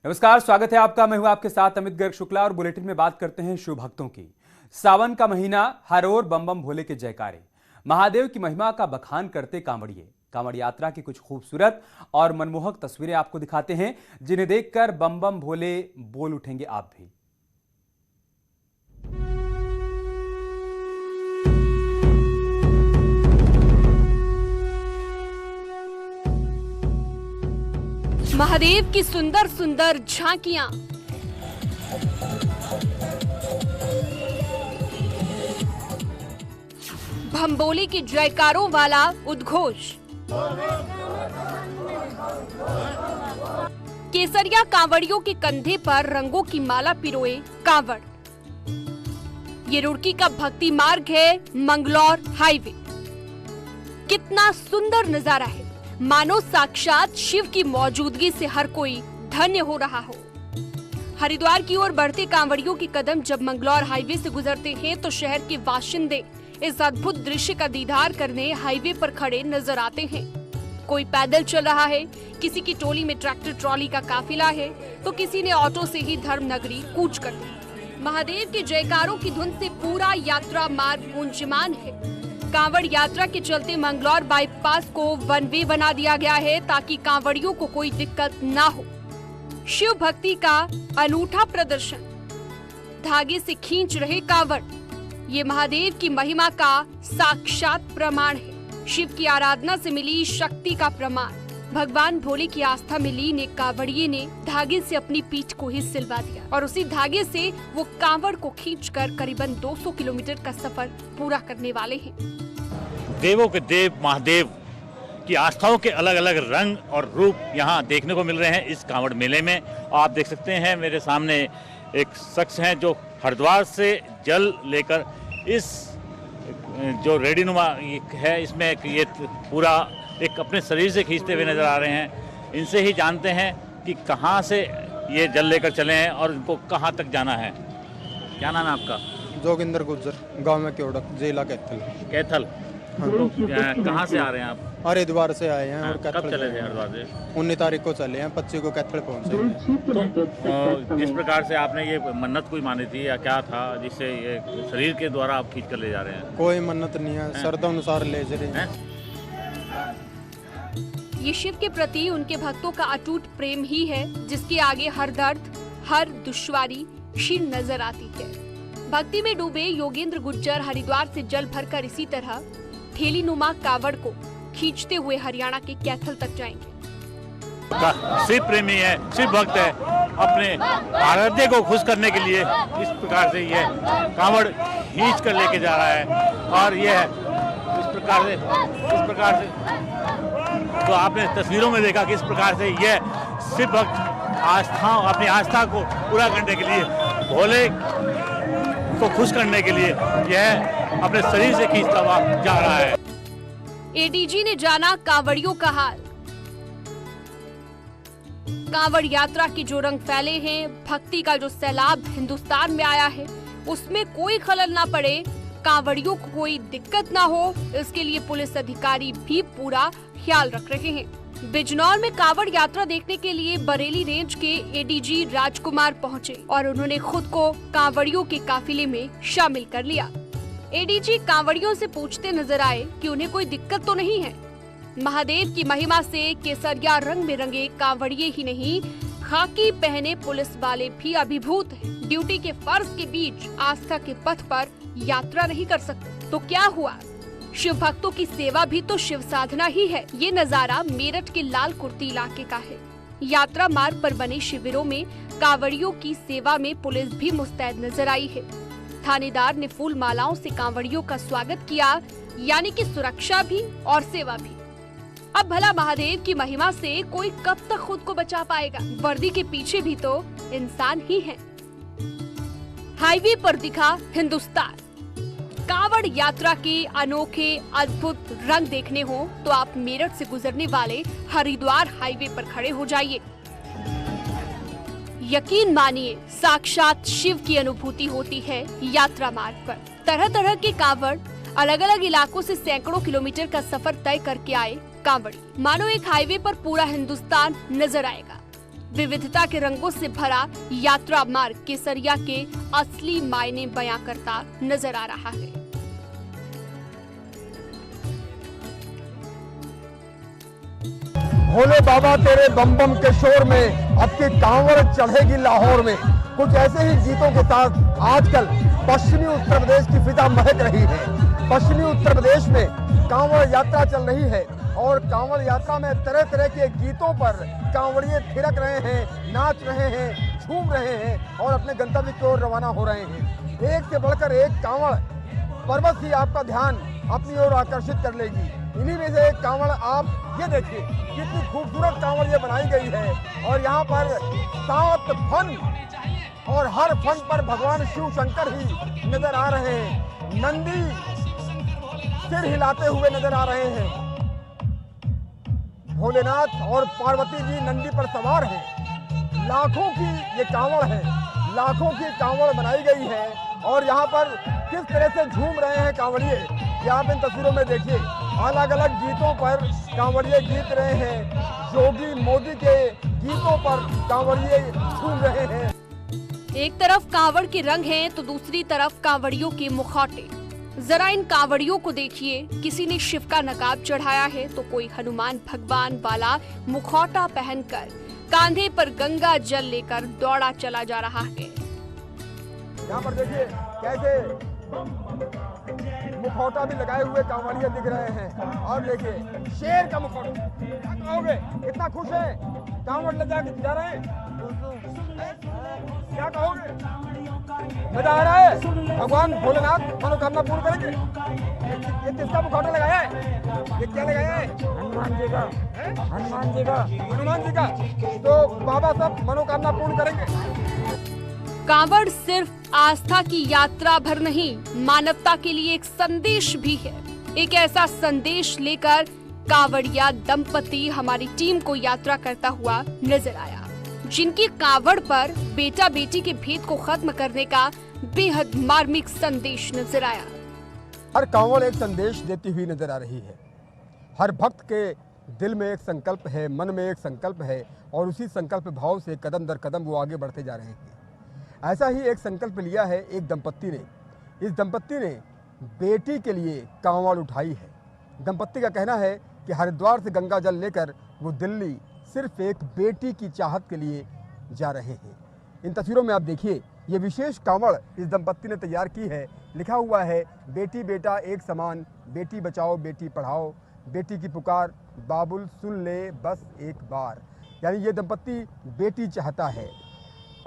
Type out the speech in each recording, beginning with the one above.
नमस्कार, स्वागत है आपका। मैं हूं आपके साथ अमित गर्ग शुक्ला और बुलेटिन में बात करते हैं शिव भक्तों की। सावन का महीना, हर ओर बम बम भोले के जयकारे, महादेव की महिमा का बखान करते कांवड़िए। कांवड़ यात्रा की कुछ खूबसूरत और मनमोहक तस्वीरें आपको दिखाते हैं, जिन्हें देखकर बम बम भोले बोल उठेंगे आप भी। महादेव की सुंदर सुंदर झांकियां, भंबोली के जयकारों वाला उद्घोष, केसरिया कांवड़ियों के कंधे पर रंगों की माला पिरोए कांवड़। ये रुड़की का भक्ति मार्ग है, मंगलौर हाईवे। कितना सुंदर नजारा है, मानो साक्षात शिव की मौजूदगी से हर कोई धन्य हो रहा हो। हरिद्वार की ओर बढ़ते कांवड़ियों के कदम जब मंगलौर हाईवे से गुजरते हैं तो शहर के बाशिंदे इस अद्भुत दृश्य का दीदार करने हाईवे पर खड़े नजर आते हैं। कोई पैदल चल रहा है, किसी की टोली में ट्रैक्टर ट्रॉली का काफिला है, तो किसी ने ऑटो से ही धर्म नगरी कूच कर दी। महादेव के जयकारों की धुन से पूरा यात्रा मार्ग गूंजमान है। कांवड़ यात्रा के चलते मंगलौर बाईपास को वन वे बना दिया गया है ताकि कांवड़ियों को कोई दिक्कत ना हो। शिव भक्ति का अनूठा प्रदर्शन, धागे से खींच रहे कांवड़, ये महादेव की महिमा का साक्षात प्रमाण है। शिव की आराधना से मिली शक्ति का प्रमाण। भगवान भोले की आस्था में लीन एक कांवड़िए ने धागे से अपनी पीठ को ही सिलवा दिया और उसी धागे से वो कांवड़ को खींचकर करीबन 200 किलोमीटर का सफर पूरा करने वाले हैं। देवों के देव महादेव की आस्थाओं के अलग अलग रंग और रूप यहाँ देखने को मिल रहे हैं इस कांवड़ मेले में। आप देख सकते हैं मेरे सामने एक शख्स हैं जो हरिद्वार से जल लेकर इस जो रेडीनुमा है इसमें ये पूरा एक अपने शरीर से खींचते हुए नजर आ रहे हैं। इनसे ही जानते हैं कि कहाँ से ये जल लेकर चले हैं और इनको कहाँ तक जाना है। क्या नाम है आपका? जोगिंदर गुज्जर, गांव में केवड़क, जिला कैथल। कैथल, हाँ। तो कहाँ से आ रहे हैं आप? हरिद्वार से आए हैं। और कब चले थे हरिद्वार से? 19 तारीख को चले हैं, 25 को कैथल पहुंचे। तो जिस प्रकार से आपने ये मन्नत कोई मानी थी या क्या था जिससे ये शरीर के द्वारा आप खींच कर ले जा रहे हैं? कोई मन्नत नहीं है, श्रद्धा अनुसार ले जा रहे हैं। ये शिव के प्रति उनके भक्तों का अटूट प्रेम ही है जिसके आगे हर दर्द, हर दुश्वारी क्षीण नजर आती है। भक्ति में डूबे योगेंद्र गुज्जर हरिद्वार से जल भरकर इसी तरह ठेली नुमा कावड़ को खींचते हुए हरियाणा के कैथल तक जाएंगे। शिव प्रेमी है, शिव भक्त है, अपने आराध्य को खुश करने के लिए इस प्रकार से ये कावड़ खींच कर लेके जा रहा है। और ये है इस प्रकार से तो आपने तस्वीरों में देखा कि इस प्रकार से यह शिव भक्त अपनी आस्था को पूरा करने के लिए, भोले को खुश करने के लिए यह अपने शरीर से खींचता हुआ जा रहा है। एडीजी ने जाना कांवड़ियों का हाल। कांवड़ यात्रा के जो रंग फैले हैं, भक्ति का जो सैलाब हिंदुस्तान में आया है, उसमें कोई खलल ना पड़े, कांवड़ियों को कोई दिक्कत ना हो, इसके लिए पुलिस अधिकारी भी पूरा ख्याल रख रहे हैं। बिजनौर में कांवड़ यात्रा देखने के लिए बरेली रेंज के एडीजी राजकुमार पहुंचे और उन्होंने खुद को कांवड़ियों के काफिले में शामिल कर लिया। एडीजी कांवड़ियों से पूछते नजर आए कि उन्हें कोई दिक्कत तो नहीं है। महादेव की महिमा से केसरिया रंग में रंगे कांवड़िए ही नहीं, खाकी पहने पुलिस वाले भी अभिभूत हैं। ड्यूटी के फर्ज के बीच आस्था के पथ पर यात्रा नहीं कर सकते तो क्या हुआ? शिव भक्तों की सेवा भी तो शिव साधना ही है। ये नजारा मेरठ के लाल कुर्ती इलाके का है। यात्रा मार्ग पर बने शिविरों में कांवड़ियों की सेवा में पुलिस भी मुस्तैद नजर आई है। थानेदार ने फूल मालाओं से कांवड़ियों का स्वागत किया, यानी कि सुरक्षा भी और सेवा भी। अब भला महादेव की महिमा से कोई कब तक खुद को बचा पाएगा? वर्दी के पीछे भी तो इंसान ही है। हाईवे पर दिखा हिंदुस्तान। कांवड़ यात्रा के अनोखे अद्भुत रंग देखने हो तो आप मेरठ से गुजरने वाले हरिद्वार हाईवे पर खड़े हो जाइए। यकीन मानिए, साक्षात शिव की अनुभूति होती है यात्रा मार्ग पर। तरह तरह के कांवड़ अलग अलग इलाकों से सैकड़ों किलोमीटर का सफर तय करके आए कांवड़ी। मानो एक हाईवे पर पूरा हिंदुस्तान नजर आएगा। विविधता के रंगों से भरा यात्रा मार्ग केसरिया के असली मायने बयां करता नजर आ रहा है। भोले बाबा तेरे बम बम के शोर में अब की कांवड़ चढ़ेगी लाहौर में। कुछ ऐसे ही गीतों के साथ आजकल पश्चिमी उत्तर प्रदेश की फिजा महक रही है। पश्चिमी उत्तर प्रदेश में कांवड़ यात्रा चल रही है और कांवड़ यात्रा में तरह तरह के गीतों पर कांवड़िए थिरक रहे हैं, नाच रहे हैं, झूम रहे हैं और अपने गंतव्य की ओर रवाना हो रहे हैं। एक से बढ़कर एक कांवड़ पर्वत ही आपका ध्यान अपनी ओर आकर्षित कर लेगी। इन्हीं में से एक कांवड़ आप ये देखिए कितनी खूबसूरत कांवड़ ये बनाई गई है और यहाँ पर 7 फन और हर फन पर भगवान शिव शंकर ही नजर आ रहे हैं। नंदी सिर हिलाते हुए नजर आ रहे हैं। भोलेनाथ और पार्वती जी नंदी पर सवार हैं। लाखों की ये कांवड़ है, लाखों की कांवड़ बनाई गई है और यहाँ पर किस तरह से झूम रहे हैं कांवड़िए, ये आप इन तस्वीरों में देखिए। अलग अलग गीतों पर कांवड़िए गीत रहे हैं। योगी मोदी के गीतों पर कांवड़िए झूम रहे हैं। एक तरफ कांवड़ के रंग हैं तो दूसरी तरफ कांवड़ियों के मुखौटे। जरा इन कांवड़ियों को देखिए, किसी ने शिव का नकाब चढ़ाया है तो कोई हनुमान भगवान वाला मुखौटा पहनकर कांधे पर गंगा जल लेकर दौड़ा चला जा रहा है। यहाँ पर देखिए कैसे मुखौटा भी लगाए हुए कांवड़िए दिख रहे हैं और देखिए शेर का मुखौटा। क्या कहोगे, इतना खुश है कांवड़ ले जाके जा रहे हैं, क्या कहोगे, मजा आ रहा है। भगवान भोलेनाथ मनोकामना पूर्ण करेंगे। ये किसका मुखौटा लगाया है, ये क्या लगाया है? हनुमान जी का। हनुमान जी का, हनुमान जी का। तो बाबा सब मनोकामना पूर्ण करेंगे। कांवड़ सिर्फ आस्था की यात्रा भर नहीं, मानवता के लिए एक संदेश भी है। एक ऐसा संदेश लेकर कांवड़िया दंपति हमारी टीम को यात्रा करता हुआ नजर आया, जिनकी कांवड़ पर बेटा बेटी के भेद को खत्म करने का बेहद मार्मिक संदेश नजर आया। हर कांवड़ एक संदेश देती हुई नजर आ रही है। हर भक्त के दिल में एक संकल्प है, मन में एक संकल्प है और उसी संकल्प भाव से कदम दर कदम वो आगे बढ़ते जा रहे हैं। ऐसा ही एक संकल्प लिया है एक दंपत्ति ने। इस दंपत्ति ने बेटी के लिए कांवड़ उठाई है। दंपत्ति का कहना है कि हरिद्वार से गंगा जल लेकर वो दिल्ली सिर्फ एक बेटी की चाहत के लिए जा रहे हैं। इन तस्वीरों में आप देखिए ये विशेष कांवड़ इस दंपत्ति ने तैयार की है। लिखा हुआ है बेटी बेटा एक समान, बेटी बचाओ बेटी पढ़ाओ, बेटी की पुकार बाबुल सुन ले बस एक बार। यानी ये दंपत्ति बेटी चाहता है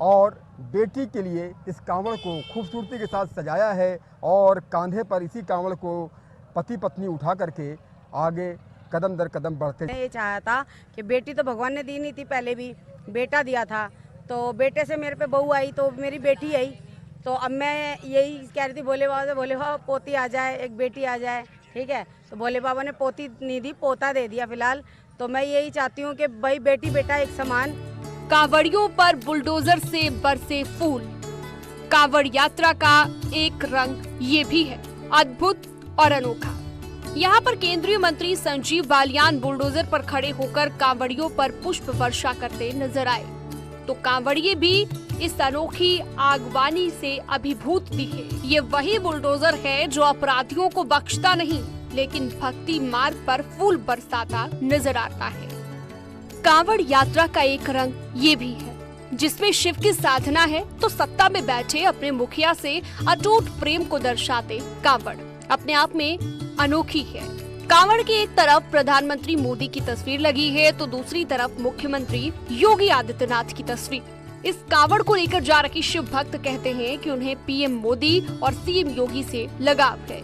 और बेटी के लिए इस कांवड़ को खूबसूरती के साथ सजाया है और कांधे पर इसी कांवड़ को पति पत्नी उठा करके आगे कदम दर कदम बढ़ते। मैं ये चाहा था कि बेटी तो भगवान ने दी नहीं थी, पहले भी बेटा दिया था, तो बेटे से मेरे पे बहू आई तो मेरी बेटी आई। तो अब मैं यही कह रही थी भोले बाबा से, भोले बाबा पोती आ जाए, एक बेटी आ जाए, ठीक है। तो भोले बाबा ने पोती नहीं दी, पोता दे दिया फिलहाल। तो मैं यही चाहती हूँ कि भाई बेटी बेटा एक समान। कांवड़ियों पर बुलडोजर से बरसे फूल। कांवड़ यात्रा का एक रंग ये भी है अद्भुत और अनोखा। यहाँ पर केंद्रीय मंत्री संजीव बालियान बुलडोजर पर खड़े होकर कांवड़ियों पर पुष्प वर्षा करते नजर आए, तो कांवड़िए भी इस अनोखी आगवानी से अभिभूत दिखे। ये वही बुलडोजर है जो अपराधियों को बख्शता नहीं, लेकिन भक्ति मार्ग पर फूल बरसाता नजर आता है। कांवड़ यात्रा का एक रंग ये भी है, जिसमें शिव की साधना है तो सत्ता में बैठे अपने मुखिया से अटूट प्रेम को दर्शाते कांवड़ अपने आप में अनोखी है। कांवड़ की एक तरफ प्रधानमंत्री मोदी की तस्वीर लगी है तो दूसरी तरफ मुख्यमंत्री योगी आदित्यनाथ की तस्वीर। इस कांवड़ को लेकर जा रहे शिव भक्त कहते हैं कि उन्हें पीएम मोदी और सीएम योगी से लगाव है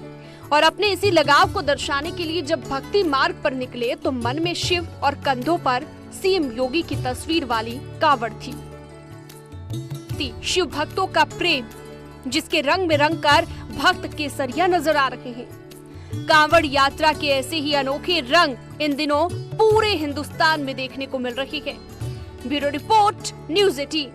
और अपने इसी लगाव को दर्शाने के लिए जब भक्ति मार्ग पर निकले तो मन में शिव और कंधों पर सीएम योगी की तस्वीर वाली कांवड़ थी। शिव भक्तों का प्रेम जिसके रंग में रंग कर भक्त केसरिया नजर आ रहे हैं। कांवड़ यात्रा के ऐसे ही अनोखे रंग इन दिनों पूरे हिंदुस्तान में देखने को मिल रही है। Bureau report, news 18।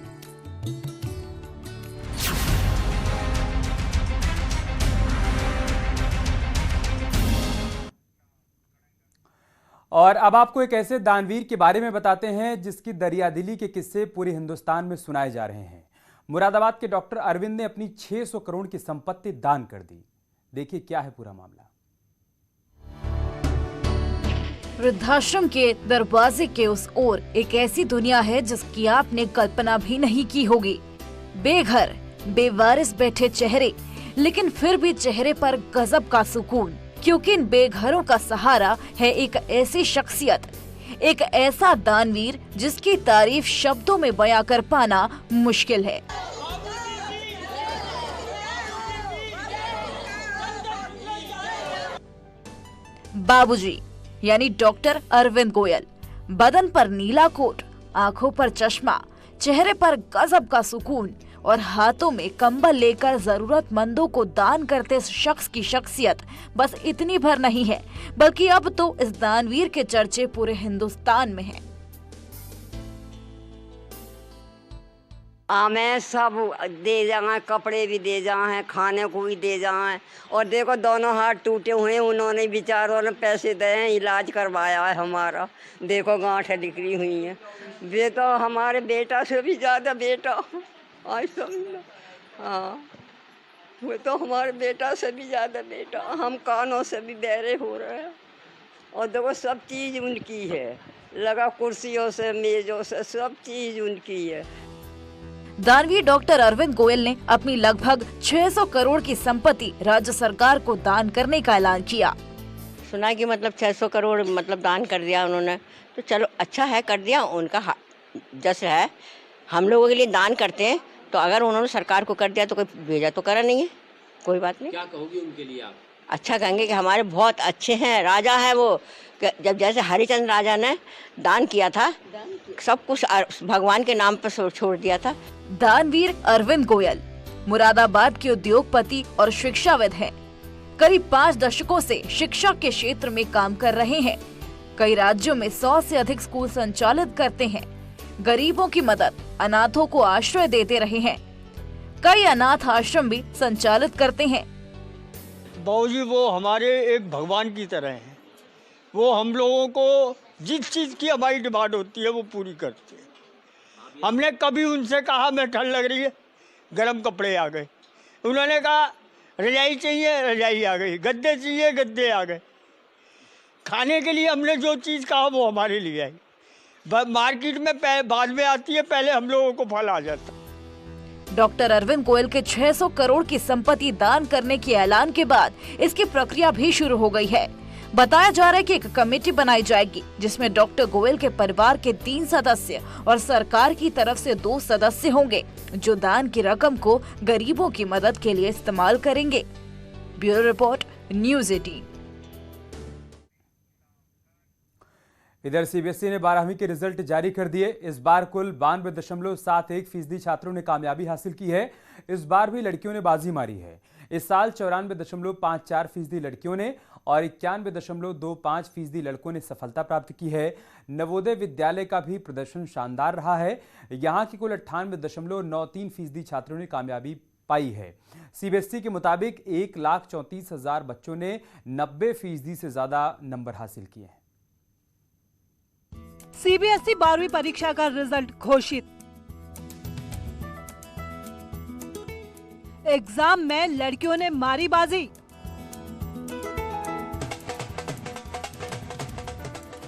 और अब आपको एक ऐसे दानवीर के बारे में बताते हैं जिसकी दरियादिली के किस्से पूरे हिंदुस्तान में सुनाए जा रहे हैं। मुरादाबाद के डॉक्टर अरविंद ने अपनी 600 करोड़ की संपत्ति दान कर दी। देखिए क्या है पूरा मामला। वृद्धाश्रम के दरवाजे के उस ओर एक ऐसी दुनिया है जिसकी आपने कल्पना भी नहीं की होगी। बेघर बेवारिस बैठे चेहरे, लेकिन फिर भी चेहरे पर गजब का सुकून, क्योंकि इन बेघरों का सहारा है एक ऐसी शख्सियत, एक ऐसा दानवीर जिसकी तारीफ शब्दों में बयां कर पाना मुश्किल है। बाबूजी यानी डॉक्टर अरविंद गोयल, बदन पर नीला कोट, आंखों पर चश्मा, चेहरे पर गजब का सुकून और हाथों में कंबल लेकर जरूरतमंदों को दान करते इस शख्स की शख्सियत बस इतनी भर नहीं है, बल्कि अब तो इस दानवीर के चर्चे पूरे हिंदुस्तान में हैं। हमें सब दे जाए, कपड़े भी दे जाए, खाने को भी दे जाए। और देखो दोनों हाथ टूटे हुए हैं, उन्होंने बेचारों ने पैसे दे हैं, इलाज करवाया है हमारा। देखो गांठें निकली हुई हैं। वे तो हमारे बेटा से भी ज़्यादा बेटा, आज समझ, हाँ वो तो हमारे बेटा से भी ज़्यादा बेटा। हम कानों से भी बहरे हो रहे हैं। और देखो सब चीज़ उनकी है, लगा कुर्सियों से मेजों से सब चीज़ उनकी है। दानवीर डॉक्टर अरविंद गोयल ने अपनी लगभग 600 करोड़ की संपत्ति राज्य सरकार को दान करने का ऐलान किया। सुना कि मतलब 600 करोड़ मतलब दान कर दिया उन्होंने, तो चलो अच्छा है, कर दिया, उनका जैसे है। हम लोगों के लिए दान करते हैं, तो अगर उन्होंने सरकार को कर दिया तो कोई भेजा तो करा नहीं है, कोई बात नहीं। क्या कहोगी उनके लिए आप? अच्छा कहेंगे कि हमारे बहुत अच्छे हैं, राजा है वो। जब जैसे हरिचंद्र राजा ने दान किया था, सब कुछ भगवान के नाम पर छोड़ दिया था। दानवीर अरविंद गोयल मुरादाबाद के उद्योगपति और शिक्षाविद हैं। करीब 5 दशकों से शिक्षा के क्षेत्र में काम कर रहे हैं। कई राज्यों में 100 से अधिक स्कूल संचालित करते हैं। गरीबों की मदद, अनाथों को आश्रय देते रहे हैं। कई अनाथ आश्रम भी संचालित करते हैं। बाबूजी वो हमारे एक भगवान की तरह हैं। वो हम लोगों को जिस चीज़ की हमारी डिमांड होती है वो पूरी करते हैं। हमने कभी उनसे कहा मैं ठंड लग रही है, गर्म कपड़े आ गए। उन्होंने कहा रजाई चाहिए, रजाई आ गई। गद्दे चाहिए, गद्दे आ गए। खाने के लिए हमने जो चीज़ कहा वो हमारे लिए आई। मार्केट में बाद में आती है, पहले हम लोगों को फल आ जाता। डॉक्टर अरविंद गोयल के 600 करोड़ की संपत्ति दान करने के ऐलान के बाद इसकी प्रक्रिया भी शुरू हो गई है। बताया जा रहा है कि एक कमेटी बनाई जाएगी जिसमें डॉक्टर गोयल के परिवार के 3 सदस्य और सरकार की तरफ से 2 सदस्य होंगे, जो दान की रकम को गरीबों की मदद के लिए इस्तेमाल करेंगे। Bureau report, news 18। इधर सीबीएसई ने 12वीं के रिजल्ट जारी कर दिए। इस बार कुल 92.71% छात्रों ने कामयाबी हासिल की है। इस बार भी लड़कियों ने बाजी मारी है। इस साल 94.54% लड़कियों ने और 91.25% लड़कों ने सफलता प्राप्त की है। नवोदय विद्यालय का भी प्रदर्शन शानदार रहा है। यहाँ की कुल 98.93% छात्रों ने कामयाबी पाई है। सीबीएसई के मुताबिक 1,34,000 बच्चों ने 90% से ज्यादा नंबर हासिल किए हैं। सीबीएसई 12वीं परीक्षा का रिजल्ट घोषित। एग्जाम में लड़कियों ने मारी बाजी।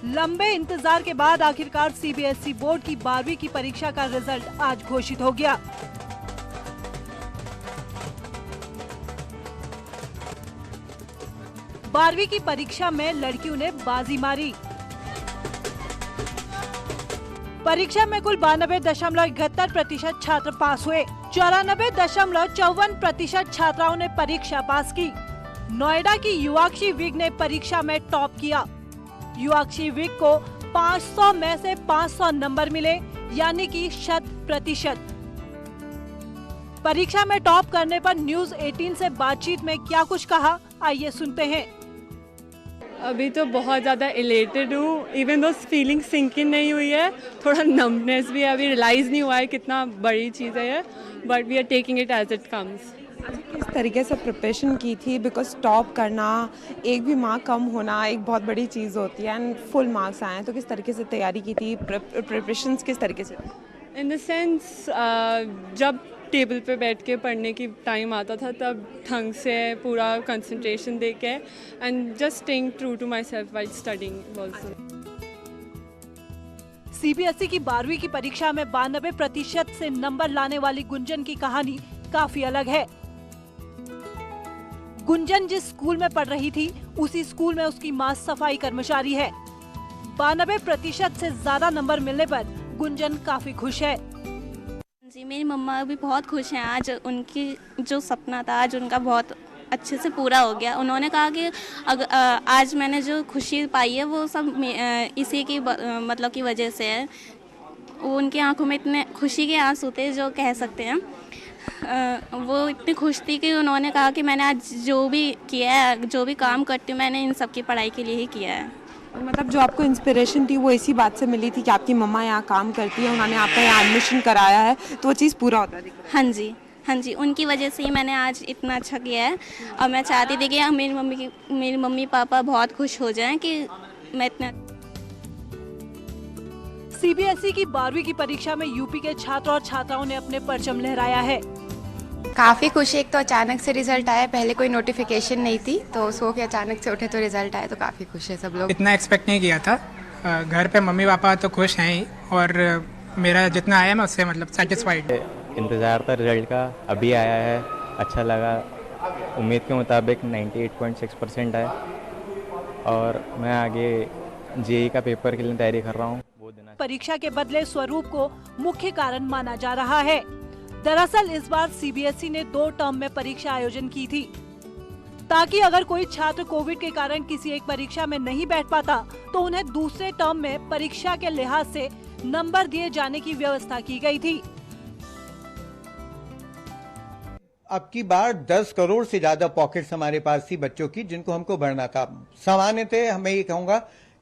लंबे इंतजार के बाद आखिरकार सीबीएसई बोर्ड की 12वीं की परीक्षा का रिजल्ट आज घोषित हो गया। बारहवीं की परीक्षा में लड़कियों ने बाजी मारी। परीक्षा में कुल 92.71% छात्र पास हुए। 94.54% छात्राओं ने परीक्षा पास की। नोएडा की युवाक्षी विग ने परीक्षा में टॉप किया। युवाक्षी विग को 500 में से 500 नंबर मिले, यानी कि 100%। परीक्षा में टॉप करने पर न्यूज़ 18 से बातचीत में क्या कुछ कहा, आइए सुनते हैं। अभी तो बहुत ज़्यादा इलेटेड हूँ, even though feeling sink in नहीं हुई है, थोड़ा नम्बनेस भी है, अभी रियलाइज़ नहीं हुआ है कितना बड़ी चीज़ है ये, but we are taking it as it comes. इस तरीके से प्रिपरेशन की थी बिकॉज टॉप करना, एक भी मार्क कम होना एक बहुत बड़ी चीज़ होती है एंड फुल मार्क्स आए हैं। तो किस तरीके से तैयारी की थी, प्रिपरेशंस किस तरीके से? इन द सेंस जब टेबल पे बैठ के पढ़ने की टाइम आता था तब ढंग से पूरा कंसंट्रेशन दे के and just staying true to myself while studying also. CBSE की 12वीं की परीक्षा में 92% से नंबर लाने वाली गुंजन की कहानी काफी अलग है। गुंजन जिस स्कूल में पढ़ रही थी उसी स्कूल में उसकी मां सफाई कर्मचारी है। 92% से ज्यादा नंबर मिलने पर गुंजन काफी खुश है। जी मेरी मम्मा भी बहुत खुश हैं। आज उनकी जो सपना था आज उनका बहुत अच्छे से पूरा हो गया। उन्होंने कहा कि आज मैंने जो खुशी पाई है वो सब इसी की मतलब की वजह से है। वो उनकी आंखों में इतने खुशी के आंसू थे जो कह सकते हैं। वो इतनी खुश थी कि उन्होंने कहा कि मैंने आज जो भी किया है, जो भी काम करती हूँ, मैंने इन सब की पढ़ाई के लिए ही किया है। मतलब जो आपको इंस्पिरेशन थी वो इसी बात से मिली थी कि आपकी मम्मा यहाँ काम करती है, उन्होंने आपका यहाँ एडमिशन कराया है, तो वो चीज़ पूरा होता है। हाँ जी, उनकी वजह से ही मैंने आज इतना अच्छा किया है। और मैं चाहती थी कि मेरी मम्मी पापा बहुत खुश हो जाएं कि मैं इतना। सीबीएसई की 12वीं की परीक्षा में यूपी के छात्र और छात्राओं ने अपने परचम लहराया है। काफ़ी खुशी, एक तो अचानक से रिजल्ट आया, पहले कोई नोटिफिकेशन नहीं थी, तो सो के अचानक से उठे तो रिजल्ट आया, तो काफ़ी खुश है सब लोग। इतना एक्सपेक्ट नहीं किया था। घर पे मम्मी पापा तो खुश हैं ही और मेरा जितना आया मैं उससे मतलब सेटिस्फाइड। इंतज़ार था रिजल्ट का, अभी आया है, अच्छा लगा। उम्मीद के मुताबिक 98.6% है और मैं आगे जेईई का पेपर के लिए तैयारी कर रहा हूँ। परीक्षा के बदले स्वरूप को मुख्य कारण माना जा रहा है। दरअसल इस बार सीबीएसई ने 2 टर्म में परीक्षा आयोजन की थी ताकि अगर कोई छात्र कोविड के कारण किसी एक परीक्षा में नहीं बैठ पाता तो उन्हें दूसरे टर्म में परीक्षा के लिहाज से नंबर दिए जाने की व्यवस्था की गई थी। अब की बार 10 करोड़ से ज्यादा पॉकेट्स हमारे पास थी बच्चों की जिनको हमको भरना था। सामान्यतः मैं ये कहूंगा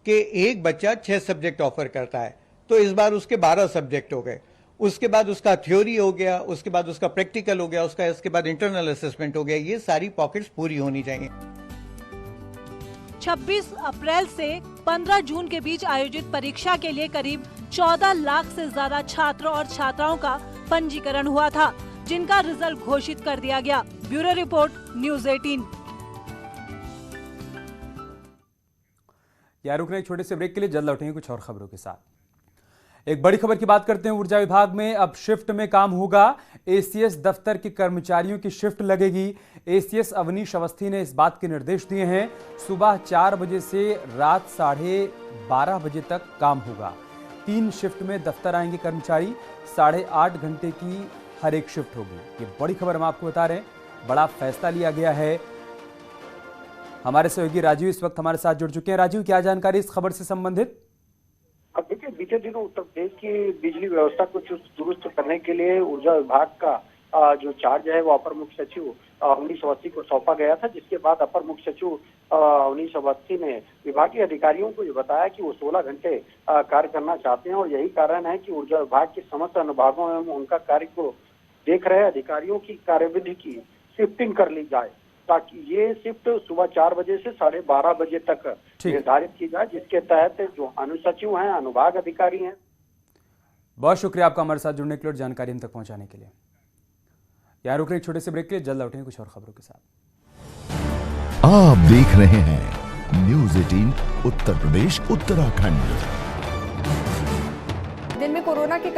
कि एक बच्चा 6 सब्जेक्ट ऑफर करता है, तो इस बार उसके 12 सब्जेक्ट हो गए। उसके बाद उसका थ्योरी हो गया, उसके बाद उसका प्रैक्टिकल हो गया, इसके बाद इंटरनल असेसमेंट हो गया। ये सारी पॉकेट्स पूरी होनी चाहिए। 26 अप्रैल से 15 जून के बीच आयोजित परीक्षा के लिए करीब 14 लाख से ज्यादा छात्र और छात्राओं का पंजीकरण हुआ था, जिनका रिजल्ट घोषित कर दिया गया। Bureau report, news 18। यार रुकने एक छोटे से ब्रेक के लिए, जल्द लौटेंगे कुछ और खबरों के साथ। एक बड़ी खबर की बात करते हैं। ऊर्जा विभाग में अब शिफ्ट में काम होगा। एसीएस दफ्तर के कर्मचारियों की शिफ्ट लगेगी। एसीएस अवनीश अवस्थी ने इस बात के निर्देश दिए हैं। सुबह 4 बजे से रात 12:30 बजे तक काम होगा। 3 शिफ्ट में दफ्तर आएंगे कर्मचारी। 8.5 घंटे की हर एक शिफ्ट होगी। ये बड़ी खबर हम आपको बता रहे हैं, बड़ा फैसला लिया गया है। हमारे सहयोगी राजीव इस वक्त हमारे साथ जुड़ चुके हैं। राजीव, क्या जानकारी इस खबर से संबंधित? अब देखिए, बीते दिनों उत्तर प्रदेश की बिजली व्यवस्था को चुस्त दुरुस्त करने के लिए ऊर्जा विभाग का जो चार्ज है वो अपर मुख्य सचिव अवनीश अवस्थी को सौंपा गया था, जिसके बाद अपर मुख्य सचिव अवनीश अवस्थी ने विभागीय अधिकारियों को ये बताया कि वो 16 घंटे कार्य करना चाहते हैं और यही कारण है कि ऊर्जा विभाग के समस्त अनुभागों में उनका कार्य को देख रहे अधिकारियों की कार्यविधि की शिफ्टिंग कर ली जाए, ताकि ये शिफ्ट सुबह 4 बजे से 12:30 बजे तक निर्धारित की जाए, जिसके तहत जो अनुसचिव हैं, अनुभाग अधिकारी हैं। बहुत शुक्रिया आपका हमारे साथ जुड़ने के लिए और जानकारी हम तक पहुंचाने के लिए। यहाँ रुक रहे एक छोटे से ब्रेक के लिए, जल्द लौटेंगे कुछ और खबरों के साथ। आप देख रहे हैं न्यूज़ 18 उत्तर प्रदेश उत्तराखंड। दिन में कोरोना के